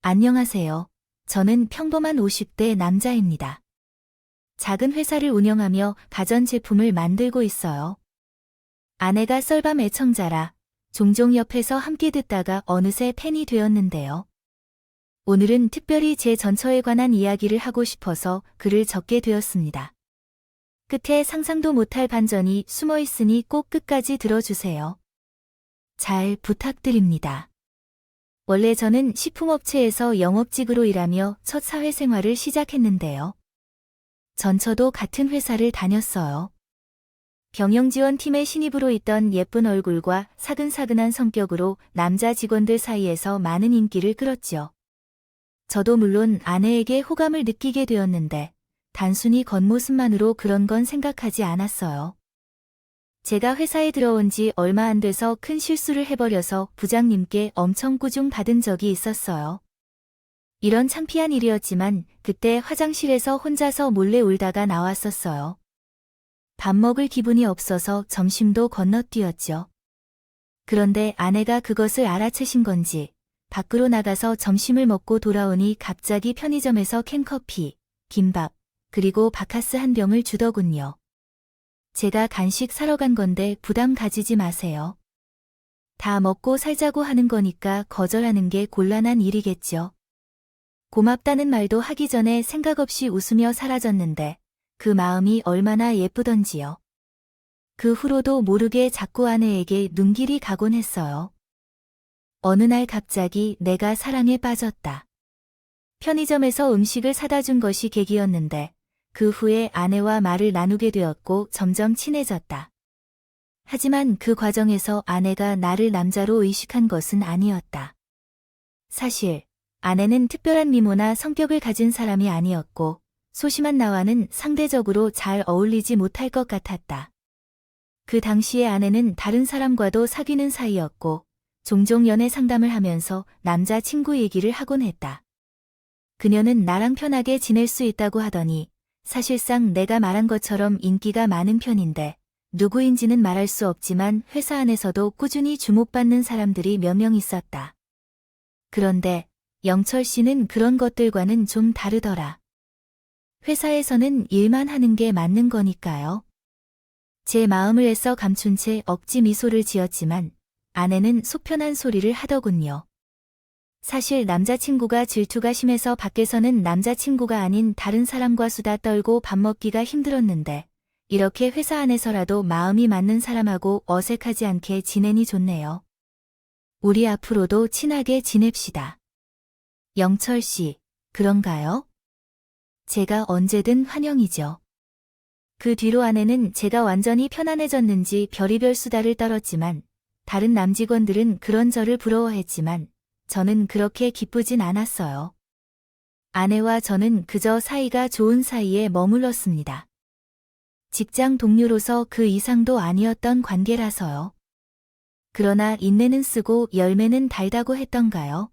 안녕하세요. 저는 평범한 50대 남자입니다. 작은 회사를 운영하며 가전제품을 만들고 있어요. 아내가 썰밤 애청자라 종종 옆에서 함께 듣다가 어느새 팬이 되었는데요. 오늘은 특별히 제 전처에 관한 이야기를 하고 싶어서 글을 적게 되었습니다. 끝에 상상도 못할 반전이 숨어 있으니 꼭 끝까지 들어주세요. 잘 부탁드립니다. 원래 저는 식품업체에서 영업직으로 일하며 첫 사회생활을 시작했는데요. 전처도 같은 회사를 다녔어요. 경영지원팀의 신입으로 있던 예쁜 얼굴과 사근사근한 성격으로 남자 직원들 사이에서 많은 인기를 끌었죠. 저도 물론 아내에게 호감을 느끼게 되었는데 단순히 겉모습만으로 그런 건 생각하지 않았어요. 제가 회사에 들어온 지 얼마 안 돼서 큰 실수를 해버려서 부장님께 엄청 꾸중 받은 적이 있었어요. 이런 창피한 일이었지만 그때 화장실에서 혼자서 몰래 울다가 나왔었어요. 밥 먹을 기분이 없어서 점심도 건너뛰었죠. 그런데 아내가 그것을 알아채신 건지 밖으로 나가서 점심을 먹고 돌아오니 갑자기 편의점에서 캔커피, 김밥, 그리고 바카스 한 병을 주더군요. 제가 간식 사러 간 건데 부담 가지지 마세요. 다 먹고 살자고 하는 거니까 거절하는 게 곤란한 일이겠죠. 고맙다는 말도 하기 전에 생각 없이 웃으며 사라졌는데 그 마음이 얼마나 예쁘던지요. 그 후로도 모르게 자꾸 아내에게 눈길이 가곤 했어요. 어느 날 갑자기 내가 사랑에 빠졌다. 편의점에서 음식을 사다 준 것이 계기였는데 그 후에 아내와 말을 나누게 되었고 점점 친해졌다. 하지만 그 과정에서 아내가 나를 남자로 의식한 것은 아니었다. 사실 아내는 특별한 미모나 성격을 가진 사람이 아니었고 소심한 나와는 상대적으로 잘 어울리지 못할 것 같았다. 그 당시에 아내는 다른 사람과도 사귀는 사이였고 종종 연애 상담을 하면서 남자 친구 얘기를 하곤 했다. 그녀는 나랑 편하게 지낼 수 있다고 하더니 사실상 내가 말한 것처럼 인기가 많은 편인데 누구인지는 말할 수 없지만 회사 안에서도 꾸준히 주목받는 사람들이 몇 명 있었다. 그런데 영철 씨는 그런 것들과는 좀 다르더라. 회사에서는 일만 하는 게 맞는 거니까요. 제 마음을 애써 감춘 채 억지 미소를 지었지만 아내는 속편한 소리를 하더군요. 사실 남자친구가 질투가 심해서 밖에서는 남자친구가 아닌 다른 사람과 수다 떨고 밥 먹기가 힘들었는데 이렇게 회사 안에서라도 마음이 맞는 사람하고 어색하지 않게 지내니 좋네요. 우리 앞으로도 친하게 지냅시다. 영철 씨, 그런가요? 제가 언제든 환영이죠. 그 뒤로 아내는 제가 완전히 편안해졌는지 별의별 수다를 떨었지만 다른 남직원들은 그런 저를 부러워했지만 저는 그렇게 기쁘진 않았어요. 아내와 저는 그저 사이가 좋은 사이에 머물렀습니다. 직장 동료로서 그 이상도 아니었던 관계라서요. 그러나 인내는 쓰고 열매는 달다고 했던가요?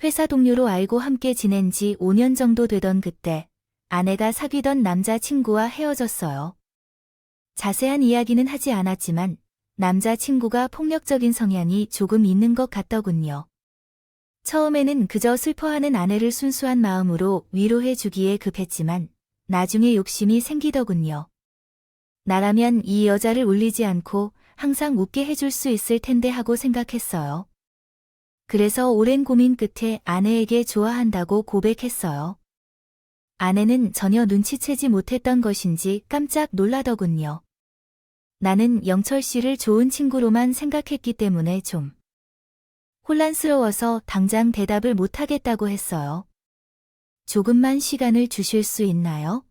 회사 동료로 알고 함께 지낸 지 5년 정도 되던 그때 아내가 사귀던 남자친구와 헤어졌어요. 자세한 이야기는 하지 않았지만 남자친구가 폭력적인 성향이 조금 있는 것 같더군요. 처음에는 그저 슬퍼하는 아내를 순수한 마음으로 위로해 주기에 급했지만 나중에 욕심이 생기더군요. 나라면 이 여자를 울리지 않고 항상 웃게 해줄 수 있을 텐데 하고 생각했어요. 그래서 오랜 고민 끝에 아내에게 좋아한다고 고백했어요. 아내는 전혀 눈치채지 못했던 것인지 깜짝 놀라더군요. 나는 영철 씨를 좋은 친구로만 생각했기 때문에 좀 혼란스러워서 당장 대답을 못하겠다고 했어요. 조금만 시간을 주실 수 있나요?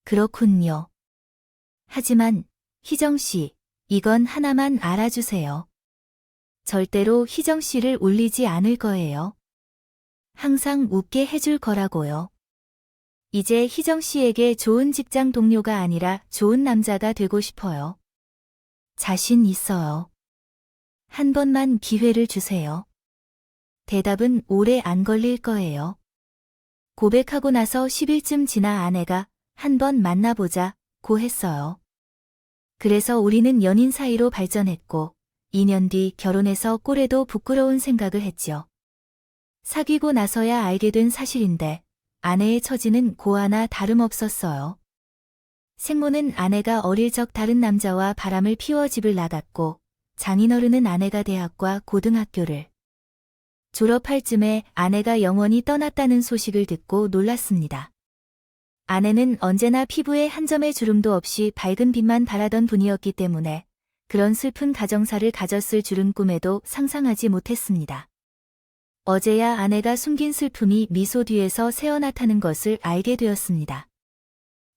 그렇군요. 하지만 희정 씨, 이건 하나만 알아주세요. 절대로 희정 씨를 울리지 않을 거예요. 항상 웃게 해줄 거라고요. 이제 희정 씨에게 좋은 직장 동료가 아니라 좋은 남자가 되고 싶어요. 자신 있어요. 한 번만 기회를 주세요. 대답은 오래 안 걸릴 거예요. 고백하고 나서 10일쯤 지나 아내가 한 번 만나보자고 했어요. 그래서 우리는 연인 사이로 발전했고 2년 뒤 결혼해서 꼴에도 부끄러운 생각을 했죠. 사귀고 나서야 알게 된 사실인데 아내의 처지는 고아나 다름없었어요. 생모는 아내가 어릴 적 다른 남자와 바람을 피워 집을 나갔고 장인어른은 아내가 대학과 고등학교를 졸업할 즈음에 아내가 영원히 떠났다는 소식을 듣고 놀랐습니다. 아내는 언제나 피부에 한 점의 주름도 없이 밝은 빛만 발하던 분이었기 때문에 그런 슬픈 가정사를 가졌을 줄은 꿈에도 상상하지 못했습니다. 어제야 아내가 숨긴 슬픔이 미소 뒤에서 새어 나타나는 것을 알게 되었습니다.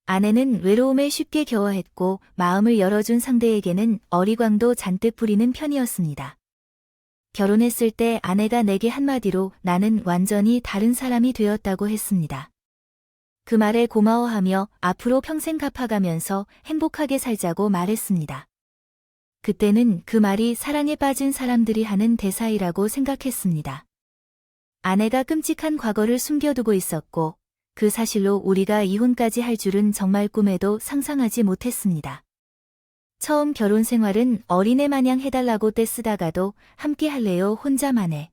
아내는 외로움에 쉽게 겨워했고 마음을 열어준 상대에게는 어리광도 잔뜩 부리는 편이었습니다. 결혼했을 때 아내가 내게 한마디로 나는 완전히 다른 사람이 되었다고 했습니다. 그 말에 고마워하며 앞으로 평생 갚아가면서 행복하게 살자고 말했습니다. 그때는 그 말이 사랑에 빠진 사람들이 하는 대사이라고 생각했습니다. 아내가 끔찍한 과거를 숨겨두고 있었고 그 사실로 우리가 이혼까지 할 줄은 정말 꿈에도 상상하지 못했습니다. 처음 결혼 생활은 어린애 마냥 해달라고 떼쓰다가도 함께 할래요 혼자만에.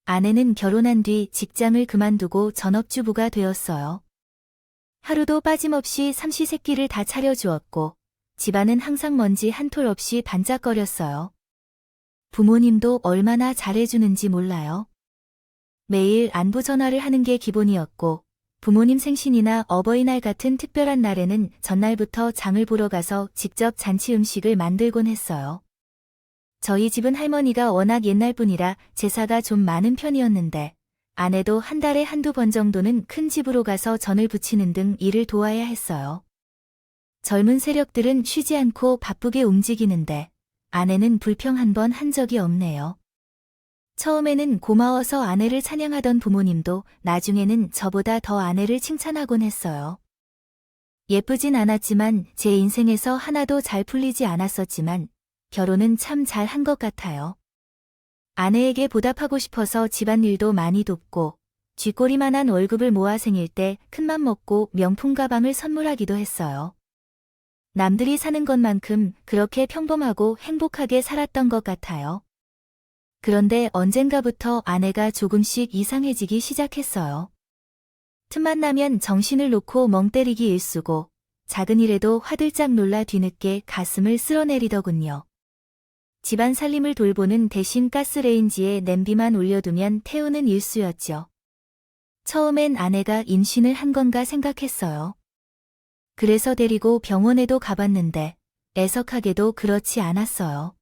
아내는 결혼한 뒤 직장을 그만두고 전업주부가 되었어요. 하루도 빠짐없이 삼시세끼를 다 차려주었고 집안은 항상 먼지 한 톨 없이 반짝거렸어요. 부모님도 얼마나 잘해주는지 몰라요. 매일 안부 전화를 하는 게 기본이었고 부모님 생신이나 어버이날 같은 특별한 날에는 전날부터 장을 보러 가서 직접 잔치 음식을 만들곤 했어요. 저희 집은 할머니가 워낙 옛날 분이라 제사가 좀 많은 편이었는데 아내도 한 달에 한두 번 정도는 큰 집으로 가서 전을 부치는 등 일을 도와야 했어요. 젊은 세력들은 쉬지 않고 바쁘게 움직이는데 아내는 불평 한 번 한 적이 없네요. 처음에는 고마워서 아내를 찬양하던 부모님도 나중에는 저보다 더 아내를 칭찬하곤 했어요. 예쁘진 않았지만 제 인생에서 하나도 잘 풀리지 않았었지만 결혼은 참 잘한 것 같아요. 아내에게 보답하고 싶어서 집안일도 많이 돕고 쥐꼬리만한 월급을 모아 생일 때 큰맘 먹고 명품 가방을 선물하기도 했어요. 남들이 사는 것만큼 그렇게 평범하고 행복하게 살았던 것 같아요. 그런데 언젠가부터 아내가 조금씩 이상해지기 시작했어요. 틈만 나면 정신을 놓고 멍 때리기 일쑤고 작은 일에도 화들짝 놀라 뒤늦게 가슴을 쓸어내리더군요. 집안 살림을 돌보는 대신 가스레인지에 냄비만 올려두면 태우는 일쑤였죠. 처음엔 아내가 임신을 한 건가 생각했어요. 그래서 데리고 병원에도 가봤는데 애석하게도 그렇지 않았어요.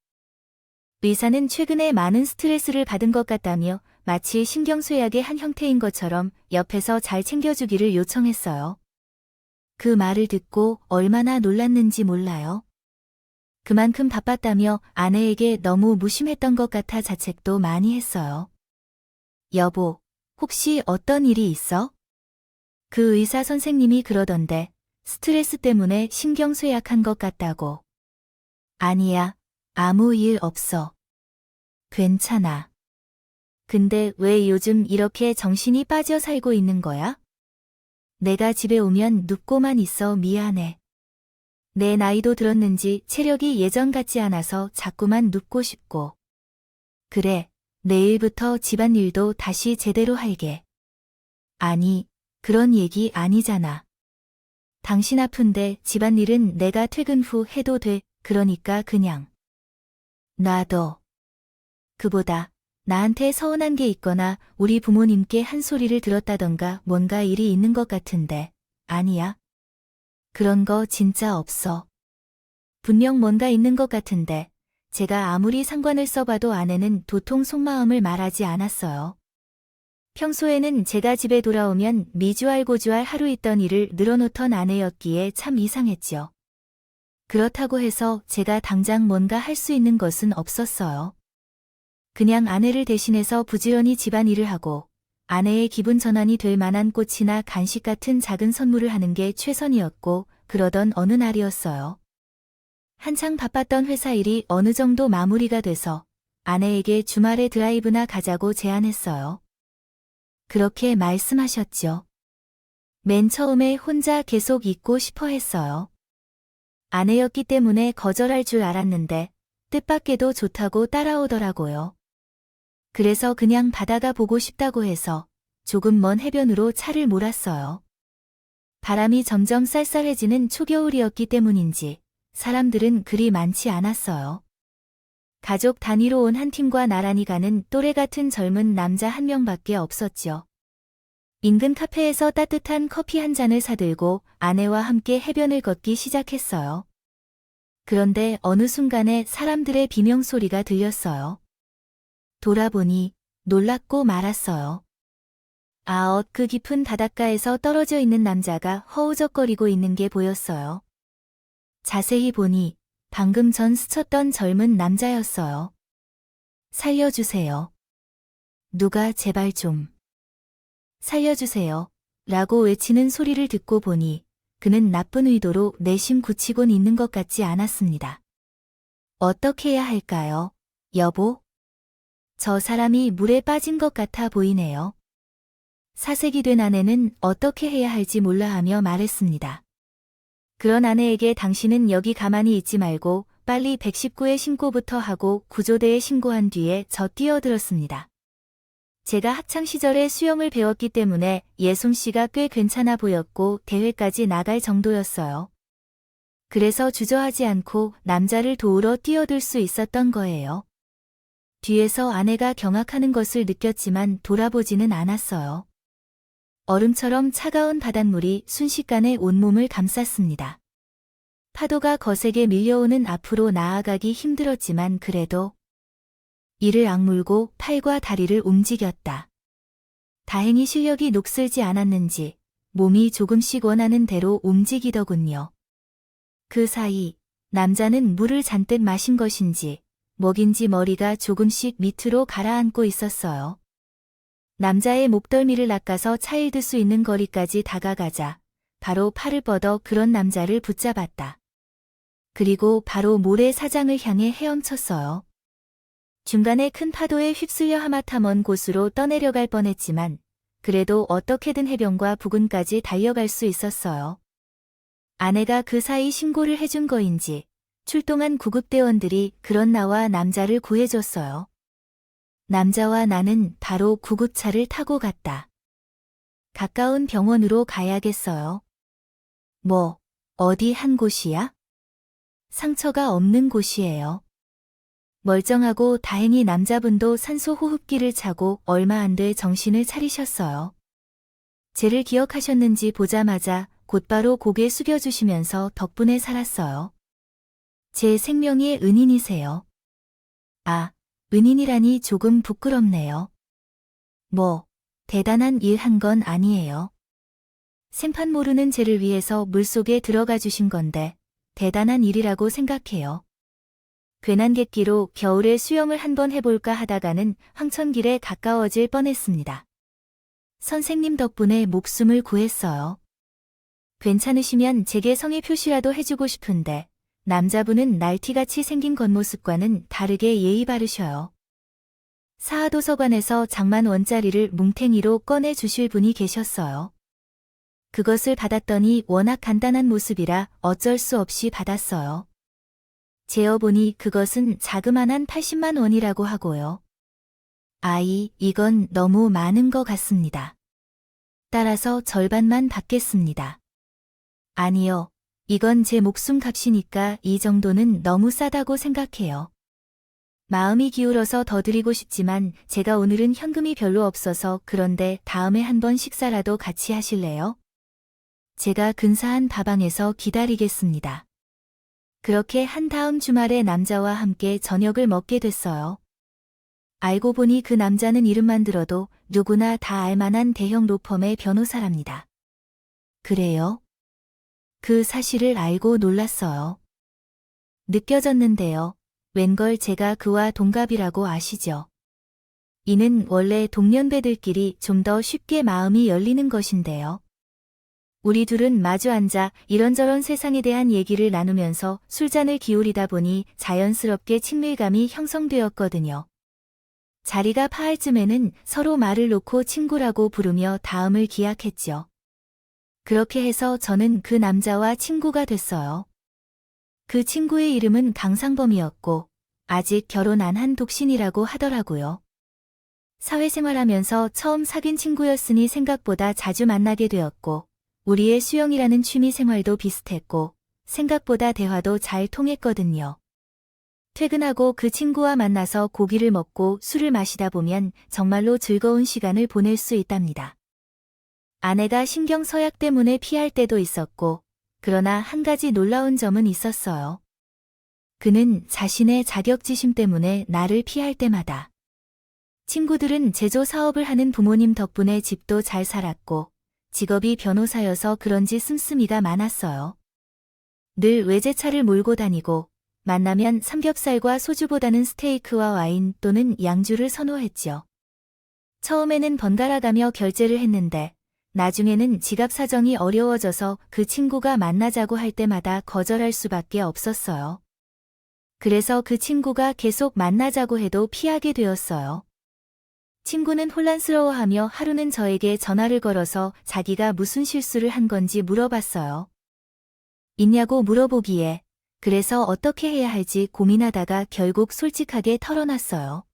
의사는 최근에 많은 스트레스를 받은 것 같다며 마치 신경쇠약의 한 형태인 것처럼 옆에서 잘 챙겨주기를 요청했어요. 그 말을 듣고 얼마나 놀랐는지 몰라요. 그만큼 바빴다며 아내에게 너무 무심했던 것 같아 자책도 많이 했어요. 여보, 혹시 어떤 일이 있어? 그 의사 선생님이 그러던데 스트레스 때문에 신경쇠약한 것 같다고. 아니야, 아무 일 없어. 괜찮아. 근데 왜 요즘 이렇게 정신이 빠져 살고 있는 거야? 내가 집에 오면 눕고만 있어 미안해. 내 나이도 들었는지 체력이 예전 같지 않아서 자꾸만 눕고 싶고. 그래, 내일부터 집안일도 다시 제대로 할게. 아니, 그런 얘기 아니잖아. 당신 아픈데 집안일은 내가 퇴근 후 해도 돼. 그러니까 그냥 놔둬. 그보다 나한테 서운한 게 있거나 우리 부모님께 한 소리를 들었다던가 뭔가 일이 있는 것 같은데 아니야? 그런 거 진짜 없어. 분명 뭔가 있는 것 같은데 제가 아무리 상관을 써봐도 아내는 도통 속마음을 말하지 않았어요. 평소에는 제가 집에 돌아오면 미주알고주알 하루 있던 일을 늘어놓던 아내였기에 참 이상했죠. 그렇다고 해서 제가 당장 뭔가 할 수 있는 것은 없었어요. 그냥 아내를 대신해서 부지런히 집안일을 하고 아내의 기분 전환이 될 만한 꽃이나 간식 같은 작은 선물을 하는 게 최선이었고 그러던 어느 날이었어요. 한창 바빴던 회사 일이 어느 정도 마무리가 돼서 아내에게 주말에 드라이브나 가자고 제안했어요. 그렇게 말씀하셨죠. 맨 처음에 혼자 계속 있고 싶어 했어요. 아내였기 때문에 거절할 줄 알았는데 뜻밖에도 좋다고 따라오더라고요. 그래서 그냥 바다가 보고 싶다고 해서 조금 먼 해변으로 차를 몰았어요. 바람이 점점 쌀쌀해지는 초겨울이었기 때문인지 사람들은 그리 많지 않았어요. 가족 단위로 온 한 팀과 나란히 가는 또래 같은 젊은 남자 한 명밖에 없었죠. 인근 카페에서 따뜻한 커피 한 잔을 사들고 아내와 함께 해변을 걷기 시작했어요. 그런데 어느 순간에 사람들의 비명소리가 들렸어요. 돌아보니 놀랍고 말았어요. 그 깊은 바닷가에서 떨어져 있는 남자가 허우적거리고 있는 게 보였어요. 자세히 보니 방금 전 스쳤던 젊은 남자였어요. 살려주세요. 누가 제발 좀. 살려주세요. 라고 외치는 소리를 듣고 보니 그는 나쁜 의도로 내심 굳히곤 있는 것 같지 않았습니다. 어떻게 해야 할까요, 여보? 저 사람이 물에 빠진 것 같아 보이네요. 사색이 된 아내는 어떻게 해야 할지 몰라 하며 말했습니다. 그런 아내에게 당신은 여기 가만히 있지 말고 빨리 119에 신고부터 하고 구조대에 신고한 뒤에 저 뛰어들었습니다. 제가 학창시절에 수영을 배웠기 때문에 예솜씨가 꽤 괜찮아 보였고 대회까지 나갈 정도였어요. 그래서 주저하지 않고 남자를 도우러 뛰어들 수 있었던 거예요. 뒤에서 아내가 경악하는 것을 느꼈지만 돌아보지는 않았어요. 얼음처럼 차가운 바닷물이 순식간에 온몸을 감쌌습니다. 파도가 거세게 밀려오는 앞으로 나아가기 힘들었지만 그래도 이를 악물고 팔과 다리를 움직였다. 다행히 실력이 녹슬지 않았는지 몸이 조금씩 원하는 대로 움직이더군요. 그 사이 남자는 물을 잔뜩 마신 것인지 뭐긴지 머리가 조금씩 밑으로 가라앉고 있었어요. 남자의 목덜미를 낚아서 차일드 수 있는 거리까지 다가가자 바로 팔을 뻗어 그런 남자를 붙잡았다. 그리고 바로 모래사장을 향해 헤엄쳤어요. 중간에 큰 파도에 휩쓸려 하마터 먼 곳으로 떠내려갈 뻔했지만 그래도 어떻게든 해변과 부근까지 달려갈 수 있었어요. 아내가 그 사이 신고를 해준 거인지 출동한 구급대원들이 그런 나와 남자를 구해줬어요. 남자와 나는 바로 구급차를 타고 갔다. 가까운 병원으로 가야겠어요. 어디 한 곳이야? 상처가 없는 곳이에요. 멀쩡하고 다행히 남자분도 산소 호흡기를 차고 얼마 안 돼 정신을 차리셨어요. 쟤를 기억하셨는지 보자마자 곧바로 고개 숙여주시면서 덕분에 살았어요. 제 생명의 은인이세요. 은인이라니 조금 부끄럽네요. 대단한 일 한 건 아니에요. 생판 모르는 쟤를 위해서 물속에 들어가 주신 건데 대단한 일이라고 생각해요. 괜한 객기로 겨울에 수영을 한번 해볼까 하다가는 황천길에 가까워질 뻔했습니다. 선생님 덕분에 목숨을 구했어요. 괜찮으시면 제게 성의 표시라도 해주고 싶은데 남자분은 날티같이 생긴 겉모습과는 다르게 예의 바르셔요. 사하도서관에서 장만 원짜리를 뭉탱이로 꺼내 주실 분이 계셨어요. 그것을 받았더니 워낙 간단한 모습이라 어쩔 수 없이 받았어요. 재어보니 그것은 자그만한 80만 원이라고 하고요. 이건 너무 많은 것 같습니다. 따라서 절반만 받겠습니다. 아니요. 이건 제 목숨 값이니까 이 정도는 너무 싸다고 생각해요. 마음이 기울어서 더 드리고 싶지만 제가 오늘은 현금이 별로 없어서 그런데 다음에 한번 식사라도 같이 하실래요? 제가 근사한 다방에서 기다리겠습니다. 그렇게 한 다음 주말에 남자와 함께 저녁을 먹게 됐어요. 알고 보니 그 남자는 이름만 들어도 누구나 다 알만한 대형 로펌의 변호사랍니다. 그래요? 그 사실을 알고 놀랐어요. 느껴졌는데요. 웬걸 제가 그와 동갑이라고 아시죠? 이는 원래 동년배들끼리 좀 더 쉽게 마음이 열리는 것인데요. 우리 둘은 마주 앉아 이런저런 세상에 대한 얘기를 나누면서 술잔을 기울이다 보니 자연스럽게 친밀감이 형성되었거든요. 자리가 파할 쯤에는 서로 말을 놓고 친구라고 부르며 다음을 기약했죠. 그렇게 해서 저는 그 남자와 친구가 됐어요. 그 친구의 이름은 강상범이었고 아직 결혼 안 한 독신이라고 하더라고요. 사회생활하면서 처음 사귄 친구였으니 생각보다 자주 만나게 되었고, 우리의 수영이라는 취미 생활도 비슷했고, 생각보다 대화도 잘 통했거든요. 퇴근하고 그 친구와 만나서 고기를 먹고 술을 마시다 보면 정말로 즐거운 시간을 보낼 수 있답니다. 아내가 신경서약 때문에 피할 때도 있었고, 그러나 한 가지 놀라운 점은 있었어요. 그는 자신의 자격지심 때문에 나를 피할 때마다 친구들은 제조 사업을 하는 부모님 덕분에 집도 잘 살았고, 직업이 변호사여서 그런지 씀씀이가 많았어요. 늘 외제차를 몰고 다니고, 만나면 삼겹살과 소주보다는 스테이크와 와인 또는 양주를 선호했죠. 처음에는 번갈아가며 결제를 했는데, 나중에는 지갑 사정이 어려워져서 그 친구가 만나자고 할 때마다 거절할 수밖에 없었어요. 그래서 그 친구가 계속 만나자고 해도 피하게 되었어요. 친구는 혼란스러워하며 하루는 저에게 전화를 걸어서 자기가 무슨 실수를 한 건지 물어봤어요. 있냐고 물어보기에 그래서 어떻게 해야 할지 고민하다가 결국 솔직하게 털어놨어요.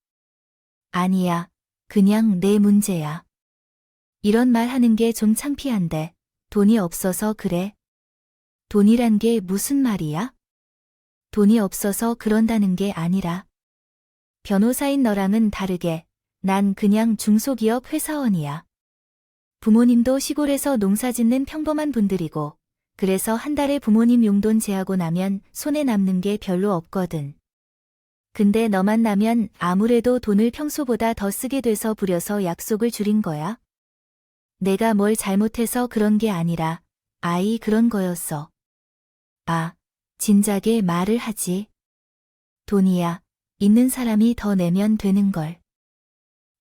아니야, 그냥 내 문제야. 이런 말 하는 게 좀 창피한데 돈이 없어서 그래. 돈이란 게 무슨 말이야? 돈이 없어서 그런다는 게 아니라 변호사인 너랑은 다르게 난 그냥 중소기업 회사원이야. 부모님도 시골에서 농사짓는 평범한 분들이고 그래서 한 달에 부모님 용돈 제하고 나면 손에 남는 게 별로 없거든. 근데 너만 나면 아무래도 돈을 평소보다 더 쓰게 돼서 부려서 약속을 줄인 거야. 내가 뭘 잘못해서 그런 게 아니라 아이 그런 거였어. 아, 진작에 말을 하지. 돈이야. 있는 사람이 더 내면 되는 걸.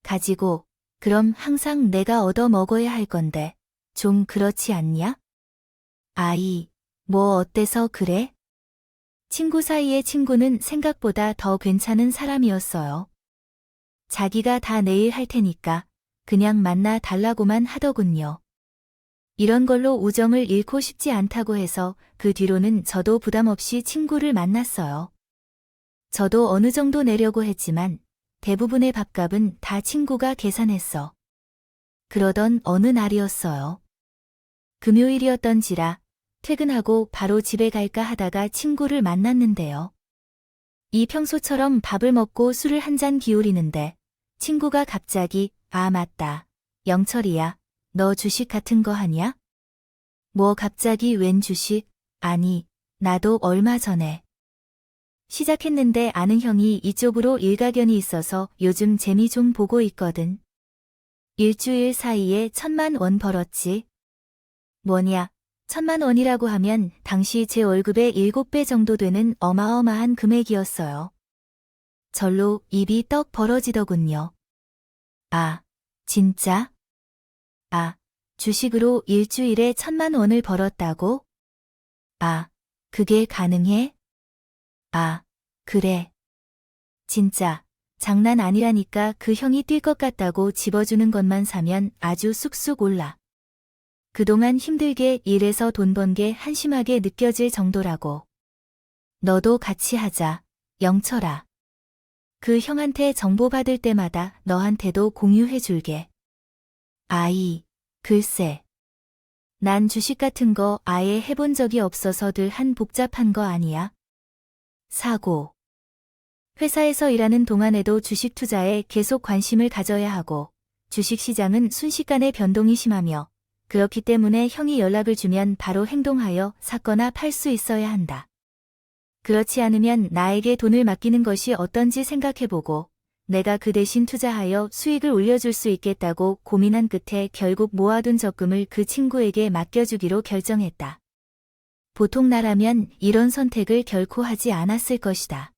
가지고 그럼 항상 내가 얻어 먹어야 할 건데 좀 그렇지 않냐? 아이, 뭐 어때서 그래? 친구 사이의 친구는 생각보다 더 괜찮은 사람이었어요. 자기가 다 내일 할 테니까 그냥 만나 달라고만 하더군요. 이런 걸로 우정을 잃고 싶지 않다고 해서 그 뒤로는 저도 부담 없이 친구를 만났어요. 저도 어느 정도 내려고 했지만 대부분의 밥값은 다 친구가 계산했어. 그러던 어느 날이었어요. 금요일이었던지라 퇴근하고 바로 집에 갈까 하다가 친구를 만났는데요. 이 평소처럼 밥을 먹고 술을 한 잔 기울이는데 친구가 갑자기 아 맞다. 영철이야. 너 주식 같은 거 하냐? 뭐 갑자기 웬 주식? 아니, 나도 얼마 전에 시작했는데 아는 형이 이쪽으로 일가견이 있어서 요즘 재미 좀 보고 있거든. 일주일 사이에 1,000만 원 벌었지. 뭐냐, 1,000만 원이라고 하면 당시 제 월급의 7배 정도 되는 어마어마한 금액이었어요. 절로 입이 떡 벌어지더군요. 아, 진짜? 아, 주식으로 일주일에 1,000만 원을 벌었다고? 아, 그게 가능해? 아, 그래. 진짜, 장난 아니라니까 그 형이 뛸 것 같다고 집어주는 것만 사면 아주 쑥쑥 올라. 그동안 힘들게 일해서 돈 번 게 한심하게 느껴질 정도라고. 너도 같이 하자, 영철아. 그 형한테 정보 받을 때마다 너한테도 공유해 줄게. 아이, 글쎄. 난 주식 같은 거 아예 해본 적이 없어서 들 한 복잡한 거 아니야? 사고. 회사에서 일하는 동안에도 주식 투자에 계속 관심을 가져야 하고, 주식 시장은 순식간에 변동이 심하며, 그렇기 때문에 형이 연락을 주면 바로 행동하여 사거나 팔 수 있어야 한다. 그렇지 않으면 나에게 돈을 맡기는 것이 어떤지 생각해보고, 내가 그 대신 투자하여 수익을 올려줄 수 있겠다고 고민한 끝에 결국 모아둔 적금을 그 친구에게 맡겨주기로 결정했다. 보통 나라면 이런 선택을 결코 하지 않았을 것이다.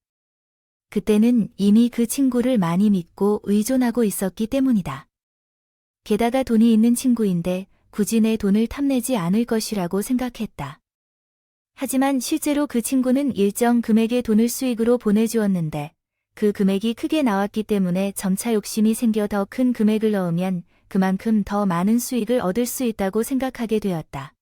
그때는 이미 그 친구를 많이 믿고 의존하고 있었기 때문이다. 게다가 돈이 있는 친구인데 굳이 내 돈을 탐내지 않을 것이라고 생각했다. 하지만 실제로 그 친구는 일정 금액의 돈을 수익으로 보내주었는데 그 금액이 크게 나왔기 때문에 점차 욕심이 생겨 더 큰 금액을 넣으면 그만큼 더 많은 수익을 얻을 수 있다고 생각하게 되었다.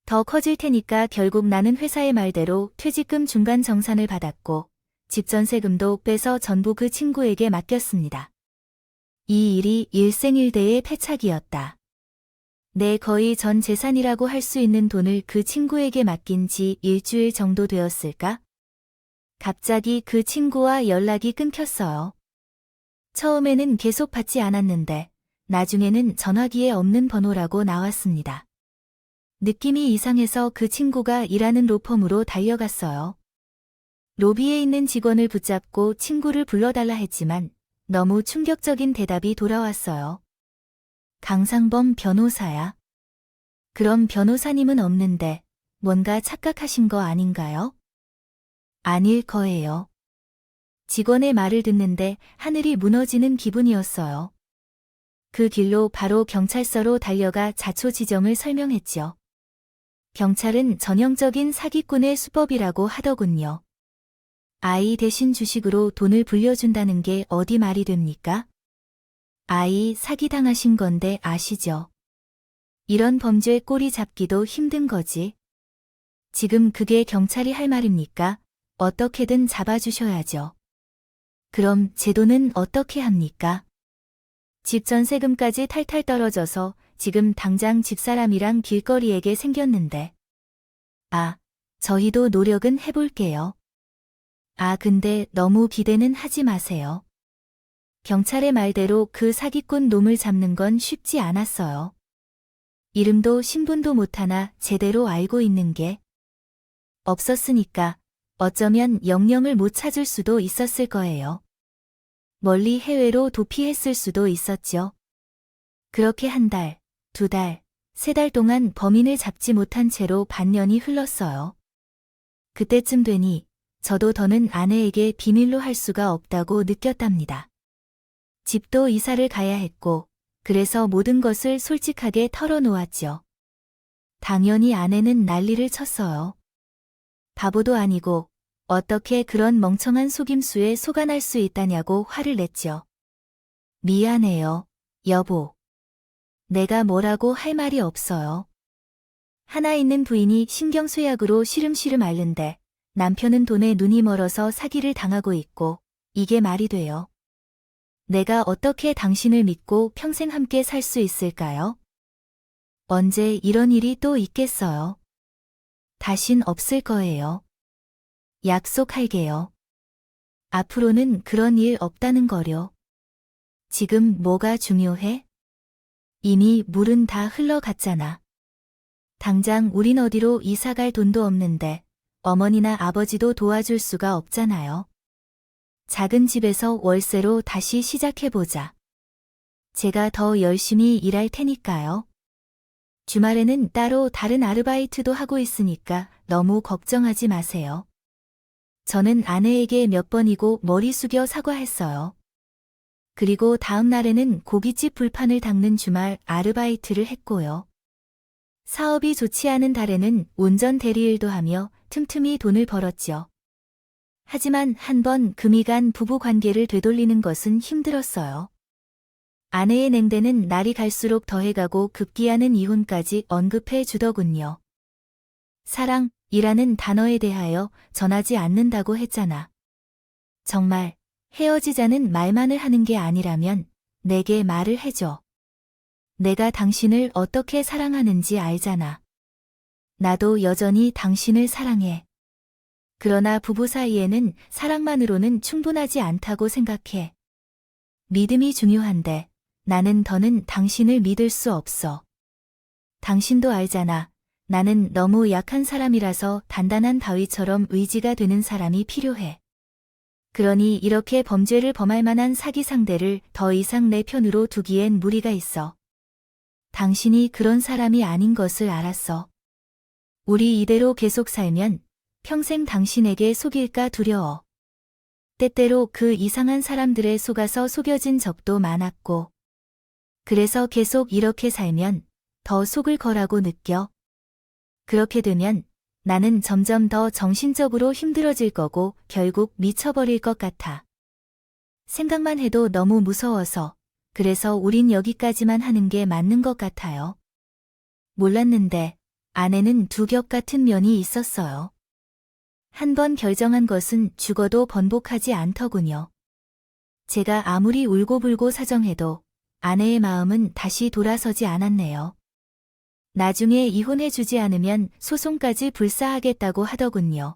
더 커질 테니까 결국 나는 회사의 말대로 퇴직금 중간 정산을 받았고 집 전세금도 빼서 전부 그 친구에게 맡겼습니다. 이 일이 일생일대의 패착이었다. 내 거의 전 재산이라고 할 수 있는 돈을 그 친구에게 맡긴 지 일주일 정도 되었을까? 갑자기 그 친구와 연락이 끊겼어요. 처음에는 계속 받지 않았는데 나중에는 전화기에 없는 번호라고 나왔습니다. 느낌이 이상해서 그 친구가 일하는 로펌으로 달려갔어요. 로비에 있는 직원을 붙잡고 친구를 불러달라 했지만 너무 충격적인 대답이 돌아왔어요. 강상범 변호사야. 그럼 변호사님은 없는데 뭔가 착각하신 거 아닌가요? 아닐 거예요. 직원의 말을 듣는데 하늘이 무너지는 기분이었어요. 그 길로 바로 경찰서로 달려가 자초지정을 설명했죠. 경찰은 전형적인 사기꾼의 수법이라고 하더군요. 아이 대신 주식으로 돈을 불려준다는 게 어디 말이 됩니까? 아이 사기당하신 건데 아시죠? 이런 범죄 꼬리 잡기도 힘든 거지. 지금 그게 경찰이 할 말입니까? 어떻게든 잡아주셔야죠. 그럼 제 돈은 어떻게 합니까? 집 전세금까지 탈탈 떨어져서 지금 당장 집사람이랑 길거리에게 생겼는데. 아, 저희도 노력은 해볼게요. 아, 근데 너무 기대는 하지 마세요. 경찰의 말대로 그 사기꾼 놈을 잡는 건 쉽지 않았어요. 이름도 신분도 못하나 제대로 알고 있는 게 없었으니까 어쩌면 영영을 못 찾을 수도 있었을 거예요. 멀리 해외로 도피했을 수도 있었죠. 그렇게 한 달, 두 달, 세 달 동안 범인을 잡지 못한 채로 반년이 흘렀어요. 그때쯤 되니 저도 더는 아내에게 비밀로 할 수가 없다고 느꼈답니다. 집도 이사를 가야 했고, 그래서 모든 것을 솔직하게 털어놓았죠. 당연히 아내는 난리를 쳤어요. 바보도 아니고 어떻게 그런 멍청한 속임수에 속아날 수 있다냐고 화를 냈죠. 미안해요, 여보. 내가 뭐라고 할 말이 없어요. 하나 있는 부인이 신경쇠약으로 시름시름 앓는데 남편은 돈에 눈이 멀어서 사기를 당하고 있고 이게 말이 돼요. 내가 어떻게 당신을 믿고 평생 함께 살 수 있을까요? 언제 이런 일이 또 있겠어요? 다신 없을 거예요. 약속할게요. 앞으로는 그런 일 없다는 거려. 지금 뭐가 중요해? 이미 물은 다 흘러갔잖아. 당장 우린 어디로 이사 갈 돈도 없는데 어머니나 아버지도 도와줄 수가 없잖아요. 작은 집에서 월세로 다시 시작해보자. 제가 더 열심히 일할 테니까요. 주말에는 따로 다른 아르바이트도 하고 있으니까 너무 걱정하지 마세요. 저는 아내에게 몇 번이고 머리 숙여 사과했어요. 그리고 다음 날에는 고깃집 불판을 닦는 주말 아르바이트를 했고요. 사업이 좋지 않은 달에는 운전 대리일도 하며 틈틈이 돈을 벌었죠. 하지만 한번 금이 간 부부 관계를 되돌리는 것은 힘들었어요. 아내의 냉대는 날이 갈수록 더해가고 급기야는 이혼까지 언급해 주더군요. 사랑이라는 단어에 대하여 전하지 않는다고 했잖아. 정말 헤어지자는 말만을 하는 게 아니라면 내게 말을 해줘. 내가 당신을 어떻게 사랑하는지 알잖아. 나도 여전히 당신을 사랑해. 그러나 부부 사이에는 사랑만으로는 충분하지 않다고 생각해. 믿음이 중요한데 나는 더는 당신을 믿을 수 없어. 당신도 알잖아. 나는 너무 약한 사람이라서 단단한 바위처럼 의지가 되는 사람이 필요해. 그러니 이렇게 범죄를 범할 만한 사기 상대를 더 이상 내 편으로 두기엔 무리가 있어. 당신이 그런 사람이 아닌 것을 알았어. 우리 이대로 계속 살면 평생 당신에게 속일까 두려워. 때때로 그 이상한 사람들에 속아서 속여진 적도 많았고. 그래서 계속 이렇게 살면 더 속을 거라고 느껴. 그렇게 되면 나는 점점 더 정신적으로 힘들어질 거고 결국 미쳐버릴 것 같아. 생각만 해도 너무 무서워서 그래서 우린 여기까지만 하는 게 맞는 것 같아요. 몰랐는데 아내는 두 겹 같은 면이 있었어요. 한 번 결정한 것은 죽어도 번복하지 않더군요. 제가 아무리 울고불고 사정해도 아내의 마음은 다시 돌아서지 않았네요. 나중에 이혼해주지 않으면 소송까지 불사하겠다고 하더군요.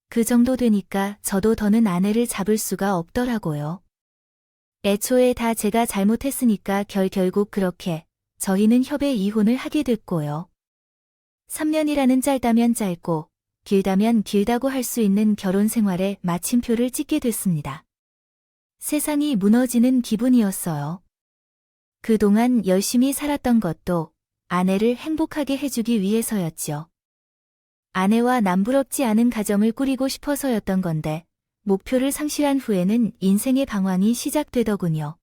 그 정도 되니까 저도 더는 아내를 잡을 수가 없더라고요. 애초에 다 제가 잘못했으니까 결국 그렇게 저희는 협의 이혼을 하게 됐고요. 3년이라는 짧다면 짧고 길다면 길다고 할 수 있는 결혼 생활에 마침표를 찍게 됐습니다. 세상이 무너지는 기분이었어요. 그동안 열심히 살았던 것도 아내를 행복하게 해주기 위해서였죠. 아내와 남부럽지 않은 가정을 꾸리고 싶어서였던 건데 목표를 상실한 후에는 인생의 방황이 시작되더군요.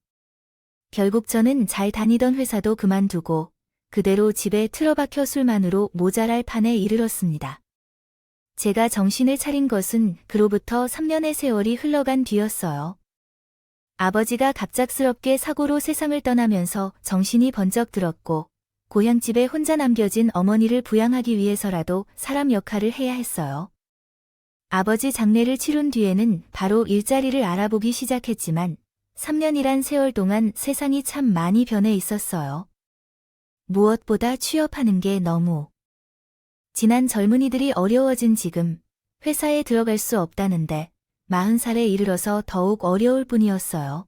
결국 저는 잘 다니던 회사도 그만두고 그대로 집에 틀어박혀 술만으로 모자랄 판에 이르렀습니다. 제가 정신을 차린 것은 그로부터 3년의 세월이 흘러간 뒤였어요. 아버지가 갑작스럽게 사고로 세상을 떠나면서 정신이 번쩍 들었고 고향집에 혼자 남겨진 어머니를 부양하기 위해서라도 사람 역할을 해야 했어요. 아버지 장례를 치룬 뒤에는 바로 일자리를 알아보기 시작했지만 3년이란 세월 동안 세상이 참 많이 변해 있었어요. 무엇보다 취업하는 게 너무 지난 젊은이들이 어려워진 지금 회사에 들어갈 수 없다는데 40살에 이르러서 더욱 어려울 뿐이었어요.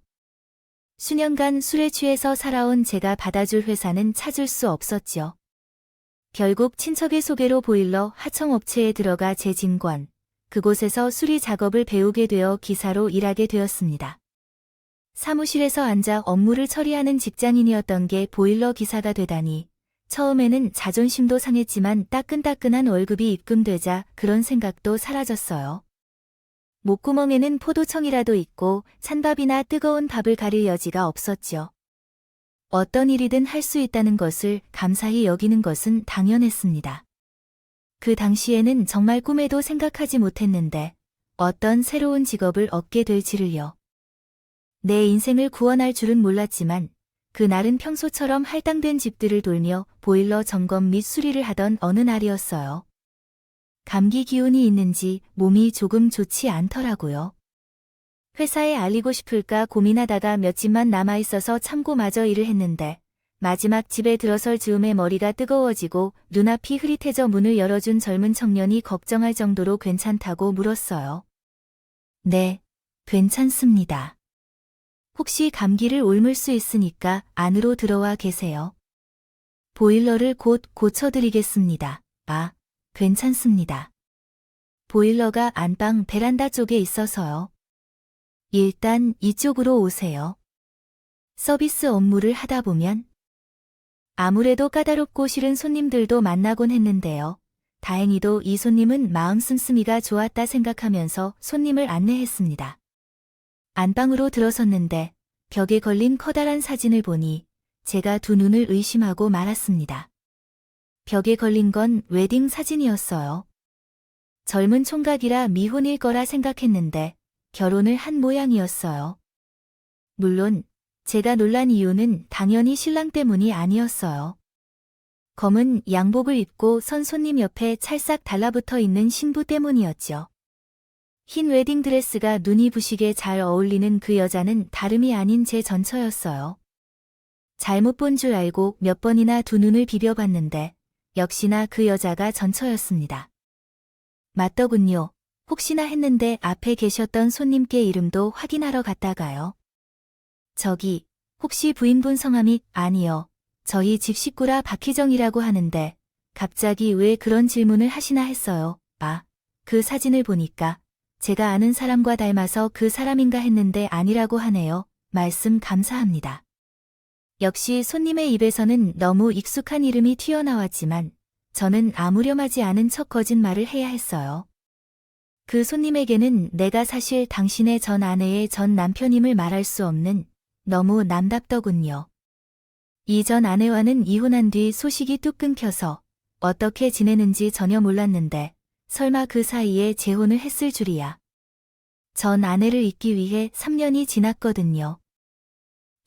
수년간 술에 취해서 살아온 제가 받아줄 회사는 찾을 수 없었죠. 결국 친척의 소개로 보일러 하청업체에 들어가 재진관, 그곳에서 수리 작업을 배우게 되어 기사로 일하게 되었습니다. 사무실에서 앉아 업무를 처리하는 직장인이었던 게 보일러 기사가 되다니 처음에는 자존심도 상했지만 따끈따끈한 월급이 입금되자 그런 생각도 사라졌어요. 목구멍에는 포도청이라도 있고 찬밥이나 뜨거운 밥을 가릴 여지가 없었죠. 어떤 일이든 할 수 있다는 것을 감사히 여기는 것은 당연했습니다. 그 당시에는 정말 꿈에도 생각하지 못했는데 어떤 새로운 직업을 얻게 될지를요. 내 인생을 구원할 줄은 몰랐지만 그날은 평소처럼 할당된 집들을 돌며 보일러 점검 및 수리를 하던 어느 날이었어요. 감기 기운이 있는지 몸이 조금 좋지 않더라고요. 회사에 알리고 싶을까 고민하다가 몇 집만 남아있어서 참고마저 일을 했는데 마지막 집에 들어설 즈음에 머리가 뜨거워지고 눈앞이 흐릿해져 문을 열어준 젊은 청년이 걱정할 정도로 괜찮다고 물었어요. 네, 괜찮습니다. 혹시 감기를 옮을 수 있으니까 안으로 들어와 계세요. 보일러를 곧 고쳐드리겠습니다. 아, 괜찮습니다. 보일러가 안방 베란다 쪽에 있어서요. 일단 이쪽으로 오세요. 서비스 업무를 하다 보면 아무래도 까다롭고 싫은 손님들도 만나곤 했는데요. 다행히도 이 손님은 마음 씀씀이가 좋았다 생각하면서 손님을 안내했습니다. 안방으로 들어섰는데 벽에 걸린 커다란 사진을 보니 제가 두 눈을 의심하고 말았습니다. 벽에 걸린 건 웨딩 사진이었어요. 젊은 총각이라 미혼일 거라 생각했는데 결혼을 한 모양이었어요. 물론 제가 놀란 이유는 당연히 신랑 때문이 아니었어요. 검은 양복을 입고 선 손님 옆에 찰싹 달라붙어 있는 신부 때문이었죠. 흰 웨딩드레스가 눈이 부시게 잘 어울리는 그 여자는 다름이 아닌 제 전처였어요. 잘못 본 줄 알고 몇 번이나 두 눈을 비벼봤는데 역시나 그 여자가 전처였습니다. 맞더군요. 혹시나 했는데 앞에 계셨던 손님께 이름도 확인하러 갔다가요. 저기, 혹시 부인분 성함이? 아니요. 저희 집 식구라 박희정이라고 하는데 갑자기 왜 그런 질문을 하시나 했어요. 아, 그 사진을 보니까 제가 아는 사람과 닮아서 그 사람인가 했는데 아니라고 하네요. 말씀 감사합니다. 역시 손님의 입에서는 너무 익숙한 이름이 튀어나왔지만 저는 아무렴하지 않은 척 거짓말을 해야 했어요. 그 손님에게는 내가 사실 당신의 전 아내의 전 남편임을 말할 수 없는 너무 남답더군요. 이 전 아내와는 이혼한 뒤 소식이 뚝 끊겨서 어떻게 지내는지 전혀 몰랐는데 설마 그 사이에 재혼을 했을 줄이야. 전 아내를 잊기 위해 3년이 지났거든요.